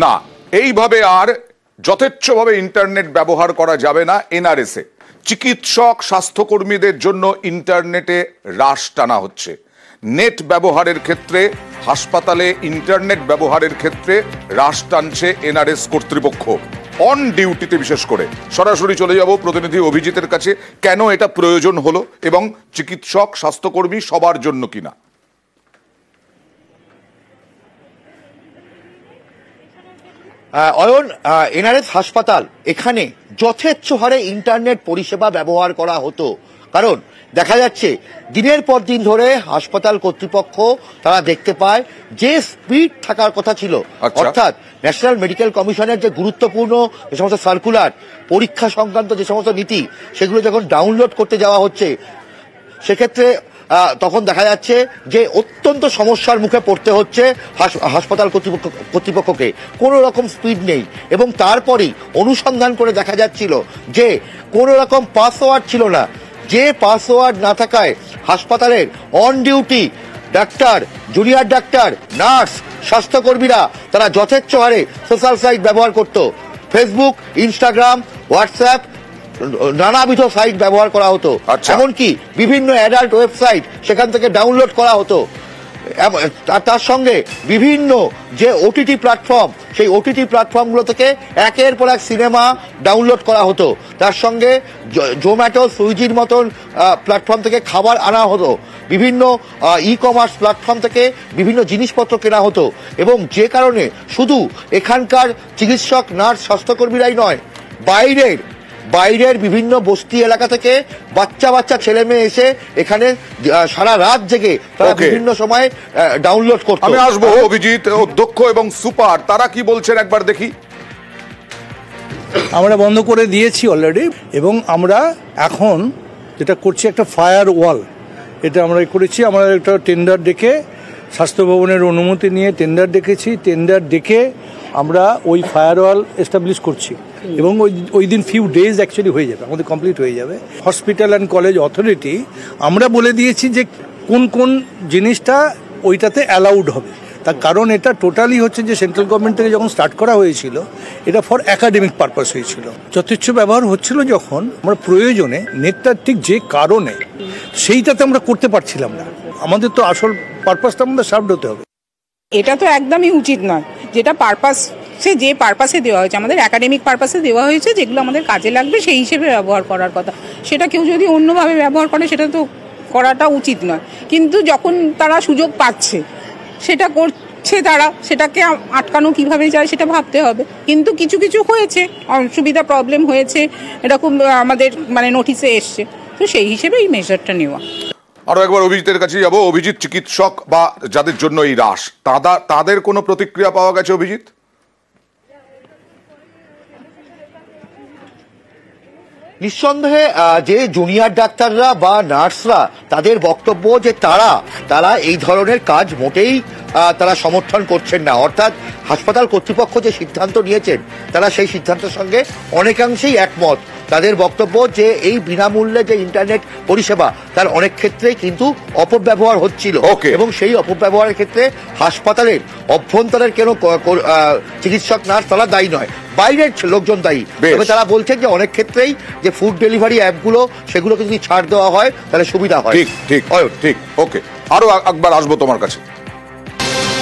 না, এইভাবে আর যথেচ্ছভাবে ইন্টারনেট ব্যবহার করা যাবে না। এনআরএসে চিকিৎসক স্বাস্থ্যকর্মীদের জন্য ইন্টারনেটে হ্রাস টানা হচ্ছে। নেট ব্যবহারের ক্ষেত্রে, হাসপাতালে ইন্টারনেট ব্যবহারের ক্ষেত্রে হ্রাস টানছে এনআরএস কর্তৃপক্ষ, অন ডিউটিতে বিশেষ করে। সরাসরি চলে যাব প্রতিনিধি অভিজিতের কাছে, কেন এটা প্রয়োজন হলো এবং চিকিৎসক স্বাস্থ্যকর্মী সবার জন্য কিনা। অয়ন, এনআরএস হাসপাতাল, এখানে যথেচ্ছ হারে ইন্টারনেট পরিষেবা ব্যবহার করা হতো। কারণ দেখা যাচ্ছে দিনের পর দিন ধরে হাসপাতাল কর্তৃপক্ষ তারা দেখতে পায় যে স্পিড থাকার কথা ছিল, অর্থাৎ ন্যাশনাল মেডিকেল কমিশনের যে গুরুত্বপূর্ণ যে সমস্ত সার্কুলার, পরীক্ষা সংক্রান্ত যে সমস্ত নীতি, সেগুলো যখন ডাউনলোড করতে যাওয়া হচ্ছে, সেক্ষেত্রে তখন দেখা যাচ্ছে যে অত্যন্ত সমস্যার মুখে পড়তে হচ্ছে হাসপাতাল কর্তৃপক্ষকে। কোনো রকম স্পিড নেই, এবং তারপরেই অনুসন্ধান করে দেখা যাচ্ছিল যে কোনো রকম পাসওয়ার্ড ছিল না। যে পাসওয়ার্ড না থাকায় হাসপাতালের অন ডিউটি ডাক্তার, জুনিয়র ডাক্তার, নার্স, স্বাস্থ্যকর্মীরা তারা যথেচ্ছ হারে সোশ্যাল সাইট ব্যবহার করত। ফেসবুক, ইনস্টাগ্রাম, হোয়াটসঅ্যাপ, নানাবিধ সাইট ব্যবহার করা হতো। এমনকি বিভিন্ন অ্যাডাল্ট ওয়েবসাইট সেখান থেকে ডাউনলোড করা হতো। তার সঙ্গে বিভিন্ন যে ওটিটি প্ল্যাটফর্ম, সেই ওটিটি প্ল্যাটফর্মগুলো থেকে একের পর এক সিনেমা ডাউনলোড করা হতো। তার সঙ্গে জোম্যাটো, সুইগির মতন প্ল্যাটফর্ম থেকে খাবার আনা হতো। বিভিন্ন ই কমার্স প্ল্যাটফর্ম থেকে বিভিন্ন জিনিসপত্র কেনা হতো, এবং যে কারণে শুধু এখানকার চিকিৎসক, নার্স, স্বাস্থ্যকর্মীরাই নয়, বাইরের বিভিন্ন বস্তি এলাকা থেকে বাচ্চা বাচ্চা ছেলে মেয়ে এসে এখানে সারা রাত জেগে তারা বিভিন্ন সময় ডাউনলোড করতো। আমি আসবো অভিজিৎ, অধ্যক্ষ এবং সুপার তারা কি বলছেন একবার দেখি। আমরা বন্ধ করে দিয়েছি অলরেডি, এবং আমরা এখন যেটা করছি একটা ফায়ার ওয়াল, এটা আমরা করেছি। আমরা একটা টেন্ডার ডেকে, স্বাস্থ্য ভবনের অনুমতি নিয়ে টেন্ডার ডেকেছি। টেন্ডার ডেকে আমরা ওই ফায়ার ওয়াল এস্টাবলিশ করছি, এবং ওই দিন ফিউ ডেজ অ্যাকচুয়ালি হয়ে যাবে, আমাদের কমপ্লিট হয়ে যাবে। হসপিটাল অ্যান্ড কলেজ অথরিটি আমরা বলে দিয়েছি যে কোন কোন জিনিসটা ওইটাতে অ্যালাউড হবে। তার কারণ এটা টোটালি হচ্ছে যে সেন্ট্রাল গভর্নমেন্ট থেকে যখন স্টার্ট করা হয়েছিল, এটা ফর একাডেমিক পারপাস হয়েছিল। যথেচ্ছ ব্যবহার হচ্ছিল যখন, আমরা প্রয়োজনে নেটটা ঠিক যে কারণে সেইটাতে আমরা করতে পারছিলাম না। আমাদের তো আসল পারপাসটা আমাদের সার্ভড হতে হবে। এটা তো একদমই উচিত নয়। যেটা পারপাস, যে পারপাসে দেওয়া হয়েছে, আমাদের একাডেমিক পারপাসে দেওয়া হয়েছে, যেগুলো আমাদের কাজে লাগবে সেই হিসেবে ব্যবহার করার কথা। সেটা কেউ যদি অন্যভাবে ব্যবহার করে, সেটা তো করাটা উচিত নয়। কিন্তু যখন তারা সুযোগ পাচ্ছে, সেটা করছে তারা, সেটাকে আটকানো কিভাবে যায় সেটা ভাবতে হবে। কিন্তু কিছু কিছু হয়েছে, অসুবিধা, প্রবলেম হয়েছে, এরকম আমাদের নোটিশে এসছে, তো সেই হিসেবে এই মেজারটা নেওয়া। আরো একবার অভিজিতের কাছে যাবো। অভিজিৎ, চিকিৎসক বা যাদের জন্য এই হ্রাস, তাদের কোনো প্রতিক্রিয়া পাওয়া গেছে অভিজিৎ? নিঃসন্দেহে যে জুনিয়র ডাক্তাররা বা নার্সরা, তাদের বক্তব্য যে তারা এই ধরনের কাজ মোটেই তারা সমর্থন করছেন না। অর্থাৎ হাসপাতাল কর্তৃপক্ষ যে সিদ্ধান্ত নিয়েছেন, তারা সেই সিদ্ধান্তের সঙ্গে অনেকাংশেই একমত। তাদের বক্তব্য যে এই বিনামূল্যে যে ইন্টারনেট পরিষেবা, তার অনেক ক্ষেত্রেই কিন্তু অপব্যবহার হচ্ছিল, এবং সেই অপব্যবহারের ক্ষেত্রে হাসপাতালের অভ্যন্তরের কেন চিকিৎসক, নার্স তারা দায়ী নয়, বাইরের লোকজন দায়ী। তবে তারা বলছেন যে অনেক ক্ষেত্রেই যে ফুড ডেলিভারি অ্যাপগুলো, সেগুলোকে যদি ছাড় দেওয়া হয় তাহলে সুবিধা হয়। ঠিক ঠিক ঠিক। ওকে, আরো একবার আসবো তোমার কাছে।